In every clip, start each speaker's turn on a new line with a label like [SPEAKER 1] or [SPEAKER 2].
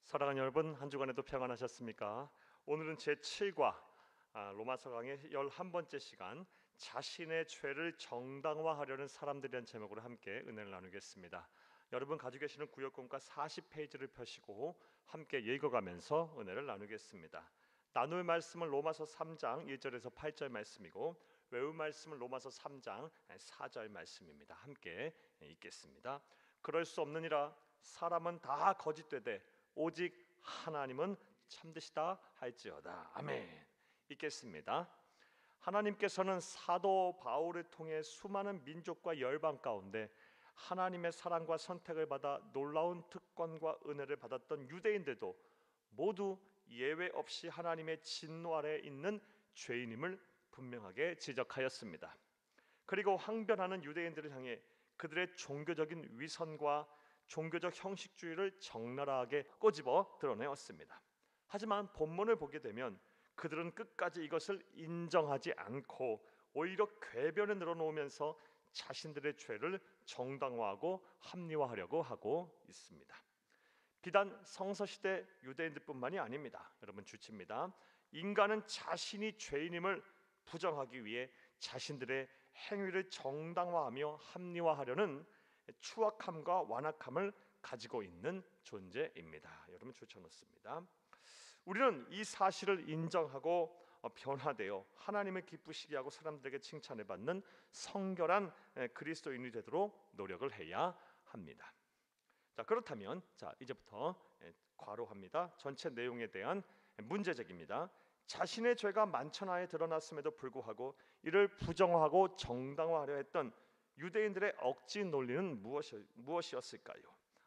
[SPEAKER 1] 사랑하는 여러분, 한 주간에도 평안하셨습니까? 오늘은 제7과 로마서 강의 11번째 시간, 자신의 죄를 정당화하려는 사람들이라는 제목으로 함께 은혜를 나누겠습니다. 여러분 가지고 계시는 구역본과 40페이지를 펴시고 함께 읽어가면서 은혜를 나누겠습니다. 나눌 말씀은 로마서 3장 1절에서 8절 말씀이고 외울 말씀은 로마서 3장 4절 말씀입니다. 함께 읽겠습니다. 그럴 수 없느니라 사람은 다 거짓되되 오직 하나님은 참되시다 할지어다. 아멘. 읽겠습니다. 하나님께서는 사도 바울을 통해 수많은 민족과 열방 가운데 하나님의 사랑과 선택을 받아 놀라운 특권과 은혜를 받았던 유대인들도 모두 예외 없이 하나님의 진노 아래에 있는 죄인임을 분명하게 지적하였습니다. 그리고 항변하는 유대인들을 향해 그들의 종교적인 위선과 종교적 형식주의를 적나라하게 꼬집어 드러내었습니다. 하지만 본문을 보게 되면 그들은 끝까지 이것을 인정하지 않고 오히려 궤변에 늘어놓으면서 자신들의 죄를 정당화하고 합리화하려고 하고 있습니다. 비단 성서시대 유대인들뿐만이 아닙니다. 여러분 주치입니다. 인간은 자신이 죄인임을 부정하기 위해 자신들의 행위를 정당화하며 합리화하려는 추악함과 완악함을 가지고 있는 존재입니다. 여러분 추천놓습니다. 우리는 이 사실을 인정하고 변화되어 하나님을 기쁘시게 하고 사람들에게 칭찬을 받는 성결한 그리스도인이 되도록 노력을 해야 합니다. 자, 그렇다면 이제부터 괄호합니다. 전체 내용에 대한 문제제기입니다. 자신의 죄가 만천하에 드러났음에도 불구하고 이를 부정하고 정당화하려 했던 유대인들의 억지 논리는 무엇이었을까요?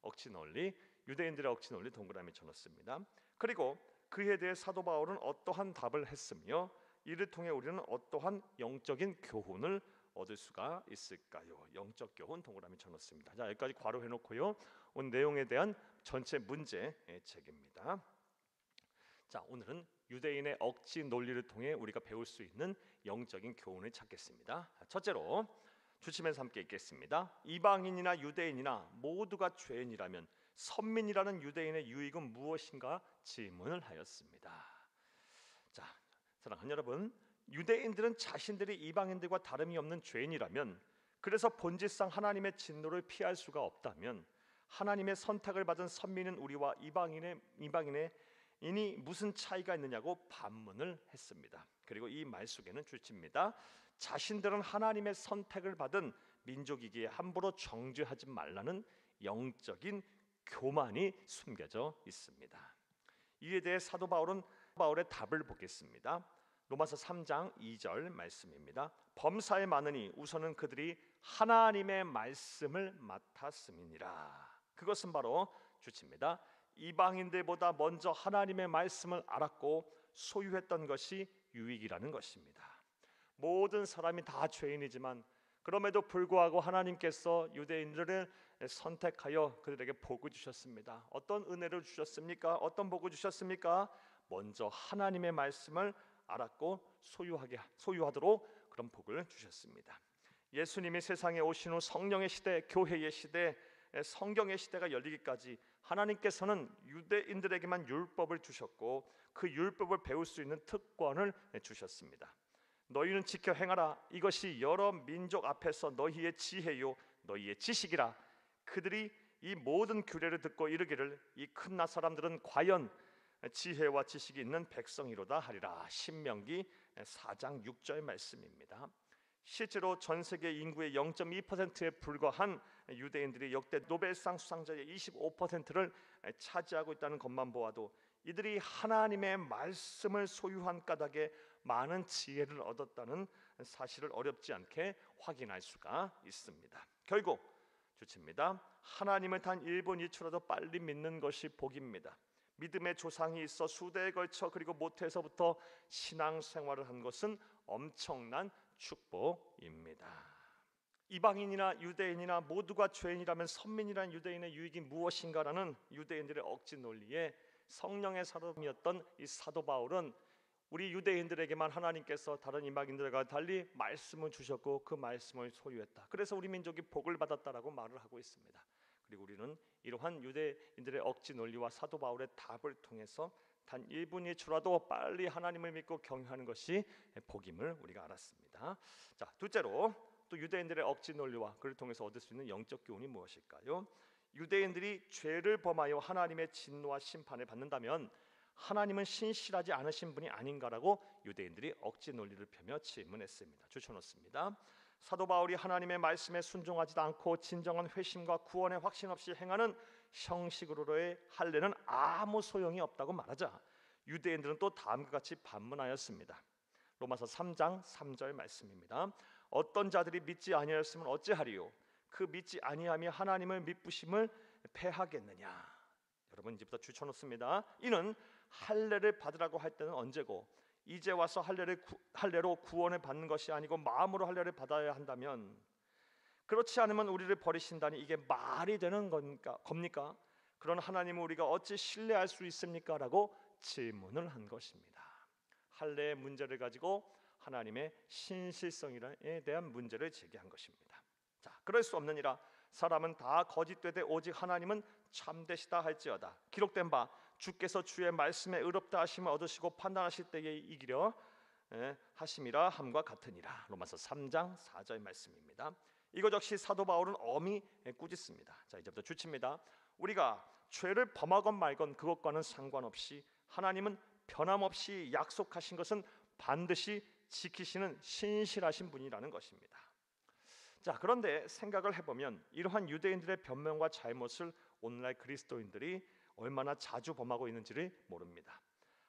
[SPEAKER 1] 억지 논리, 유대인들의 억지 논리 동그라미 쳐놓습니다. 그리고 그에 대해 사도 바울은 어떠한 답을 했으며 이를 통해 우리는 어떠한 영적인 교훈을 얻을 수가 있을까요? 영적 교훈 동그라미 쳐놓습니다. 자, 여기까지 괄호해놓고요. 오늘 내용에 대한 전체 문제 제기입니다. 자, 오늘은 유대인의 억지 논리를 통해 우리가 배울 수 있는 영적인 교훈을 찾겠습니다. 첫째로 주치면서 함께 읽겠습니다. 이방인이나 유대인이나 모두가 죄인이라면 선민이라는 유대인의 유익은 무엇인가 질문을 하였습니다. 자, 사랑하는 여러분, 유대인들은 자신들이 이방인들과 다름이 없는 죄인이라면, 그래서 본질상 하나님의 진노를 피할 수가 없다면 하나님의 선택을 받은 선민은 우리와 이방인의 이니 무슨 차이가 있느냐고 반문을 했습니다. 그리고 이 말 속에는 주치입니다. 자신들은 하나님의 선택을 받은 민족이기에 함부로 정죄하지 말라는 영적인 교만이 숨겨져 있습니다. 이에 대해 사도 바울의 답을 보겠습니다. 로마서 3장 2절 말씀입니다. 범사에 많으니 우선은 그들이 하나님의 말씀을 맡았음이니라. 그것은 바로 주치입니다. 이방인들보다 먼저 하나님의 말씀을 알았고 소유했던 것이 유익이라는 것입니다. 모든 사람이 다 죄인이지만 그럼에도 불구하고 하나님께서 유대인들을 선택하여 그들에게 복을 주셨습니다. 어떤 은혜를 주셨습니까? 어떤 복을 주셨습니까? 먼저 하나님의 말씀을 알았고 소유하도록 그런 복을 주셨습니다. 예수님이 세상에 오신 후 성령의 시대, 교회의 시대, 성경의 시대가 열리기까지 하나님께서는 유대인들에게만 율법을 주셨고 그 율법을 배울 수 있는 특권을 주셨습니다. 너희는 지켜 행하라. 이것이 여러 민족 앞에서 너희의 지혜요 너희의 지식이라. 그들이 이 모든 규례를 듣고 이르기를 이 큰 나 사람들은 과연 지혜와 지식이 있는 백성이로다 하리라. 신명기 4장 6절 말씀입니다. 실제로 전 세계 인구의 0.2%에 불과한 유대인들이 역대 노벨상 수상자의 25%를 차지하고 있다는 것만 보아도 이들이 하나님의 말씀을 소유한 까닭에 많은 지혜를 얻었다는 사실을 어렵지 않게 확인할 수가 있습니다. 결국 주치입니다. 하나님을 단 1분 1초라도 빨리 믿는 것이 복입니다. 믿음의 조상이 있어 수대에 걸쳐 그리고 모태에서부터 신앙생활을 한 것은 엄청난 축복입니다. 이방인이나 유대인이나 모두가 죄인이라면 선민이라는 유대인의 유익이 무엇인가라는 유대인들의 억지 논리에 성령의 사람이었던 이 사도 바울은 우리 유대인들에게만 하나님께서 다른 이방인들과 달리 말씀을 주셨고 그 말씀을 소유했다. 그래서 우리 민족이 복을 받았다라고 말을 하고 있습니다. 그리고 우리는 이러한 유대인들의 억지 논리와 사도 바울의 답을 통해서 단 1분이 주라도 빨리 하나님을 믿고 경외하는 것이 복임을 우리가 알았습니다. 자, 둘째로 또 유대인들의 억지 논리와 그를 통해서 얻을 수 있는 영적 교훈이 무엇일까요? 유대인들이 죄를 범하여 하나님의 진노와 심판을 받는다면 하나님은 신실하지 않으신 분이 아닌가라고 유대인들이 억지 논리를 펴며 질문했습니다. 주쳐놓습니다. 사도 바울이 하나님의 말씀에 순종하지도 않고 진정한 회심과 구원의 확신 없이 행하는 형식으로의 할례는 아무 소용이 없다고 말하자 유대인들은 또 다음과 같이 반문하였습니다. 로마서 3장 3절 말씀입니다. 어떤 자들이 믿지 아니하였으면 어찌하리요? 그 믿지 아니함이 하나님을 미쁘심을 패하겠느냐? 여러분 이제부터 주쳐놓습니다. 이는 할례를 받으라고 할 때는 언제고 이제 와서 할례로 구원을 받는 것이 아니고 마음으로 할례를 받아야 한다면 그렇지 않으면 우리를 버리신다니 이게 말이 되는 겁니까? 그런 하나님을 우리가 어찌 신뢰할 수 있습니까? 라고 질문을 한 것입니다. 할례의 문제를 가지고 하나님의 신실성에 대한 문제를 제기한 것입니다. 자, 그럴 수 없느니라. 사람은 다 거짓되되 오직 하나님은 참되시다 할지어다. 기록된 바 주께서 주의 말씀에 의롭다 하심을 얻으시고 판단하실 때에 이기려 하심이라 함과 같으니라. 로마서 3장 4절 말씀입니다. 이것 역시 사도 바울은 엄히 꾸짖습니다. 자, 이제부터 주칩니다. 우리가 죄를 범하건 말건 그것과는 상관없이 하나님은 변함없이 약속하신 것은 반드시 지키시는 신실하신 분이라는 것입니다. 자, 그런데 생각을 해보면 이러한 유대인들의 변명과 잘못을 오늘날 그리스도인들이 얼마나 자주 범하고 있는지를 모릅니다.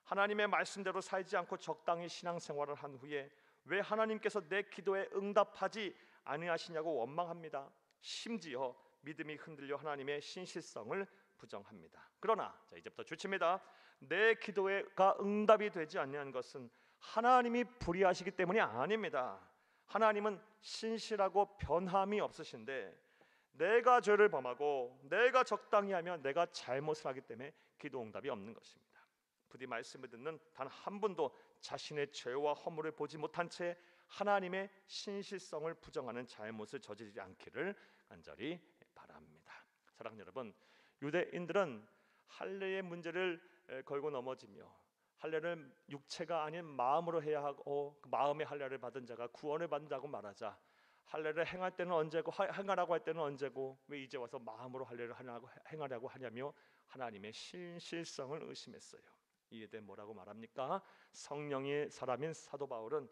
[SPEAKER 1] 하나님의 말씀대로 살지 않고 적당히 신앙생활을 한 후에 왜 하나님께서 내 기도에 응답하지 아니하시냐고 원망합니다. 심지어 믿음이 흔들려 하나님의 신실성을 부정합니다. 그러나 자, 이제부터 주칩니다. 내 기도가 응답이 되지 않는 것은 하나님이 불의하시기 때문이 아닙니다. 하나님은 신실하고 변함이 없으신데 내가 죄를 범하고 내가 적당히 하면 내가 잘못을 하기 때문에 기도 응답이 없는 것입니다. 부디 말씀을 듣는 단 한 분도 자신의 죄와 허물을 보지 못한 채 하나님의 신실성을 부정하는 잘못을 저지르지 않기를 간절히 바랍니다. 사랑하는 여러분, 유대인들은 할례의 문제를 걸고 넘어지며 할례를 육체가 아닌 마음으로 해야 하고 그 마음의 할례를 받은 자가 구원을 받는다고 말하자 할례를 행할 때는 언제고 행하라고 할 때는 언제고 왜 이제 와서 마음으로 할례를 행하려고 하냐며 하나님의 신실성을 의심했어요. 이에 대해 뭐라고 말합니까? 성령의 사람인 사도 바울은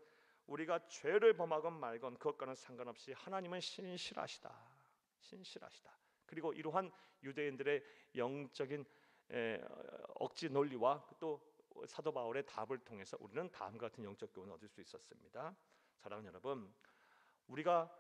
[SPEAKER 1] 우리가 죄를 범하건 말건 그것과는 상관없이 하나님은 신실하시다. 그리고 이러한 유대인들의 영적인 억지 논리와 또 사도 바울의 답을 통해서 우리는 다음과 같은 영적 교훈을 얻을 수 있었습니다. 사랑하는 여러분, 우리가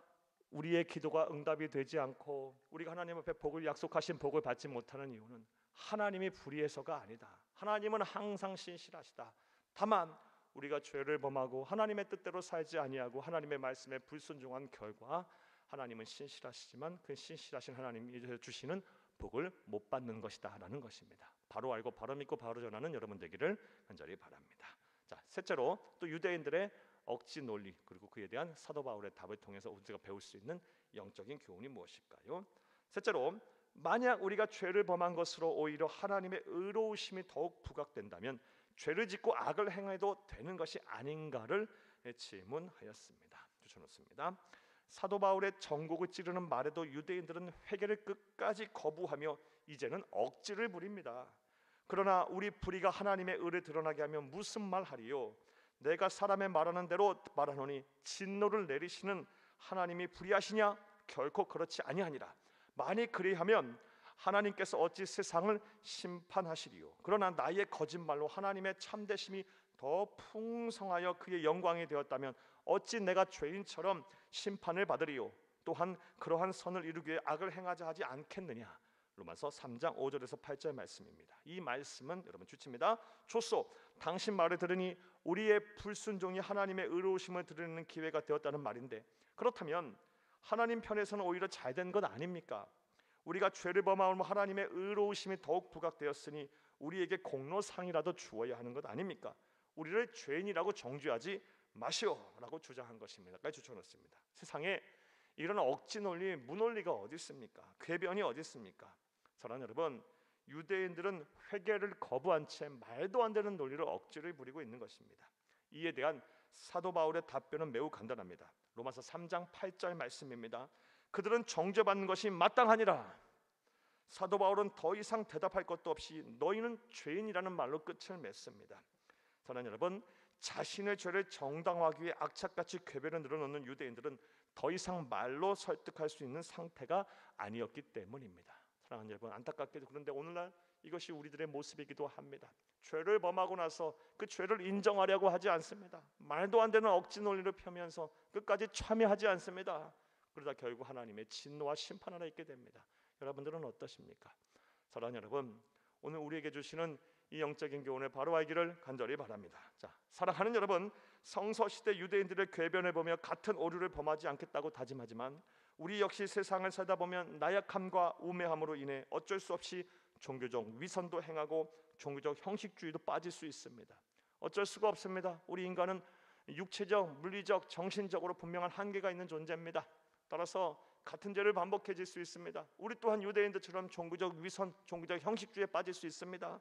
[SPEAKER 1] 우리의 기도가 응답이 되지 않고 우리가 하나님 앞에 복을 약속하신 복을 받지 못하는 이유는 하나님이 불의해서가 아니다. 하나님은 항상 신실하시다. 다만 우리가 죄를 범하고 하나님의 뜻대로 살지 아니하고 하나님의 말씀에 불순종한 결과 하나님은 신실하시지만 그 신실하신 하나님이 주시는 복을 못 받는 것이다라는 것입니다. 바로 알고 바로 믿고 바로 전하는 여러분 되기를 간절히 바랍니다. 자, 셋째로 또 유대인들의 억지 논리 그리고 그에 대한 사도 바울의 답을 통해서 우리가 배울 수 있는 영적인 교훈이 무엇일까요? 셋째로 만약 우리가 죄를 범한 것으로 오히려 하나님의 의로우심이 더욱 부각된다면 죄를 짓고 악을 행해도 되는 것이 아닌가를 질문하였습니다. 주쳐놓습니다. 사도 바울의 정곡을 찌르는 말에도 유대인들은 회개를 끝까지 거부하며 이제는 억지를 부립니다. 그러나 우리 불의가 하나님의 의를 드러나게 하면 무슨 말하리요? 내가 사람의 말하는 대로 말하노니 진노를 내리시는 하나님이 불의하시냐? 결코 그렇지 아니하니라. 만일 그리하면 하나님께서 어찌 세상을 심판하시리요? 그러나 나의 거짓말로 하나님의 참되심이 더 풍성하여 그의 영광이 되었다면 어찌 내가 죄인처럼 심판을 받으리요? 또한 그러한 선을 이루기 위해 악을 행하자 하지 않겠느냐? 로마서 3장 5절에서 8절 말씀입니다. 이 말씀은 여러분 주칩니다. 좋소, 당신 말을 들으니 우리의 불순종이 하나님의 의로우심을 드러내는 기회가 되었다는 말인데 그렇다면 하나님 편에서는 오히려 잘된 것 아닙니까? 우리가 죄를 범하면 하나님의 의로우심이 더욱 부각되었으니 우리에게 공로상이라도 주어야 하는 것 아닙니까? 우리를 죄인이라고 정죄하지 마시오라고 주장한 것입니다. 까지 주쳐놓습니다. 세상에 이런 억지 논리, 무논리가 어디 있습니까? 궤변이 어디 있습니까? 사랑하는 여러분, 유대인들은 회개를 거부한 채 말도 안 되는 논리를 억지로 부리고 있는 것입니다. 이에 대한 사도 바울의 답변은 매우 간단합니다. 로마서 3장 8절 말씀입니다. 그들은 정죄받는 것이 마땅하니라. 사도 바울은 더 이상 대답할 것도 없이 너희는 죄인이라는 말로 끝을 맺습니다. 사랑하는 여러분, 자신의 죄를 정당화하기 위해 악착같이 궤변을 늘어놓는 유대인들은 더 이상 말로 설득할 수 있는 상태가 아니었기 때문입니다. 사랑하는 여러분, 안타깝게도 그런데 오늘날 이것이 우리들의 모습이기도 합니다. 죄를 범하고 나서 그 죄를 인정하려고 하지 않습니다. 말도 안 되는 억지 논리를 펴면서 끝까지 참여하지 않습니다. 그러다 결국 하나님의 진노와 심판 아래 있게 됩니다. 여러분들은 어떠십니까? 사랑하는 여러분, 오늘 우리에게 주시는 이 영적인 교훈을 바로 알기를 간절히 바랍니다. 자, 사랑하는 여러분, 성서시대 유대인들의 궤변을 보며 같은 오류를 범하지 않겠다고 다짐하지만 우리 역시 세상을 살다 보면 나약함과 우매함으로 인해 어쩔 수 없이 종교적 위선도 행하고 종교적 형식주의도 빠질 수 있습니다. 어쩔 수가 없습니다. 우리 인간은 육체적, 물리적, 정신적으로 분명한 한계가 있는 존재입니다. 따라서 같은 죄를 반복해질 수 있습니다. 우리 또한 유대인들처럼 종교적 위선, 종교적 형식주의에 빠질 수 있습니다.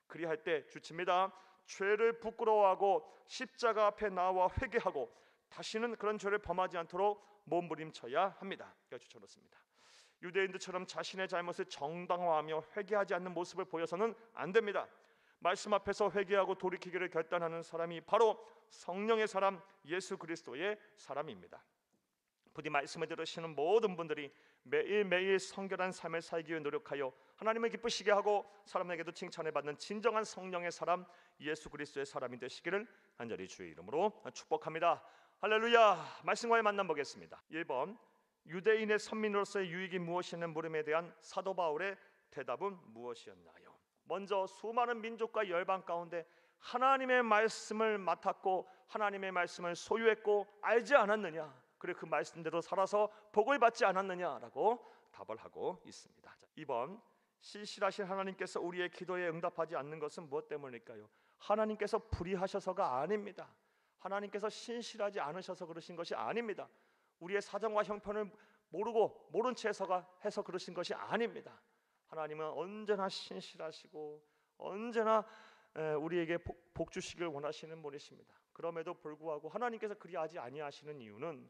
[SPEAKER 1] 그리할 때 주칩니다. 죄를 부끄러워하고 십자가 앞에 나와 회개하고 다시는 그런 죄를 범하지 않도록 몸부림쳐야 합니다. 이거 추천했습니다. 유대인들처럼 자신의 잘못을 정당화하며 회개하지 않는 모습을 보여서는 안 됩니다. 말씀 앞에서 회개하고 돌이키기를 결단하는 사람이 바로 성령의 사람, 예수 그리스도의 사람입니다. 부디 말씀을 들으시는 모든 분들이 매일매일 성결한 삶을 살기 위해 노력하여 하나님을 기쁘시게 하고 사람에게도 칭찬을 받는 진정한 성령의 사람, 예수 그리스도의 사람이 되시기를 간절히 주의 이름으로 축복합니다. 할렐루야. 말씀과의 만남 보겠습니다. 1번, 유대인의 선민으로서의 유익이 무엇이냐는 물음에 대한 사도 바울의 대답은 무엇이었나요? 먼저 수많은 민족과 열방 가운데 하나님의 말씀을 맡았고 하나님의 말씀을 소유했고 알지 않았느냐? 그래 그 말씀대로 살아서 복을 받지 않았느냐라고 답을 하고 있습니다. 2번, 신실하신 하나님께서 우리의 기도에 응답하지 않는 것은 무엇 때문일까요? 하나님께서 불의하셔서가 아닙니다. 하나님께서 신실하지 않으셔서 그러신 것이 아닙니다. 우리의 사정과 형편을 모르고 모른 채 해서 그러신 것이 아닙니다. 하나님은 언제나 신실하시고 언제나 우리에게 복 주시길 원하시는 분이십니다. 그럼에도 불구하고 하나님께서 그리하지 아니하시는 이유는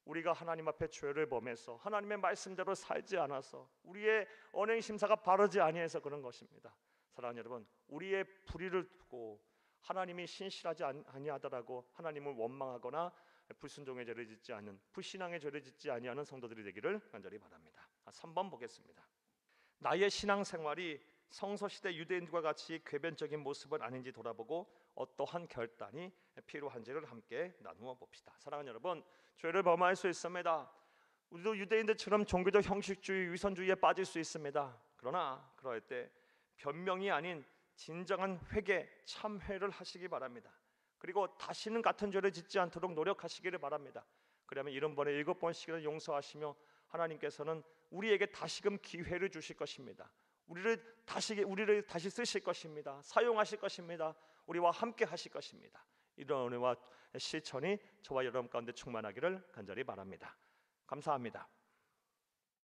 [SPEAKER 1] 우리가 하나님 앞에 죄를 범해서 하나님의 말씀대로 살지 않아서 우리의 언행 심사가 바르지 아니해서 그런 것입니다. 사랑하는 여러분, 우리의 불의를 두고 하나님이 신실하지 아니하더라고 하나님을 원망하거나 불순종의 죄를 짓지 않는, 불신앙의 죄를 짓지 아니하는 성도들이 되기를 간절히 바랍니다. 3번 보겠습니다. 나의 신앙생활이 성서시대 유대인들과 같이 궤변적인 모습은 아닌지 돌아보고 어떠한 결단이 필요한지를 함께 나누어 봅시다. 사랑하는 여러분, 죄를 범할 수 있습니다. 우리도 유대인들처럼 종교적 형식주의, 위선주의에 빠질 수 있습니다. 그러나 그럴 때 변명이 아닌 진정한 회개, 참회를 하시기 바랍니다. 그리고 다시는 같은 죄를 짓지 않도록 노력하시기를 바랍니다. 그러면 70번에 7번씩을 용서하시며 하나님께서는 우리에게 다시금 기회를 주실 것입니다. 우리를 다시 쓰실 것입니다. 사용하실 것입니다. 우리와 함께 하실 것입니다. 이런 은혜와 실천이 저와 여러분 가운데 충만하기를 간절히 바랍니다. 감사합니다.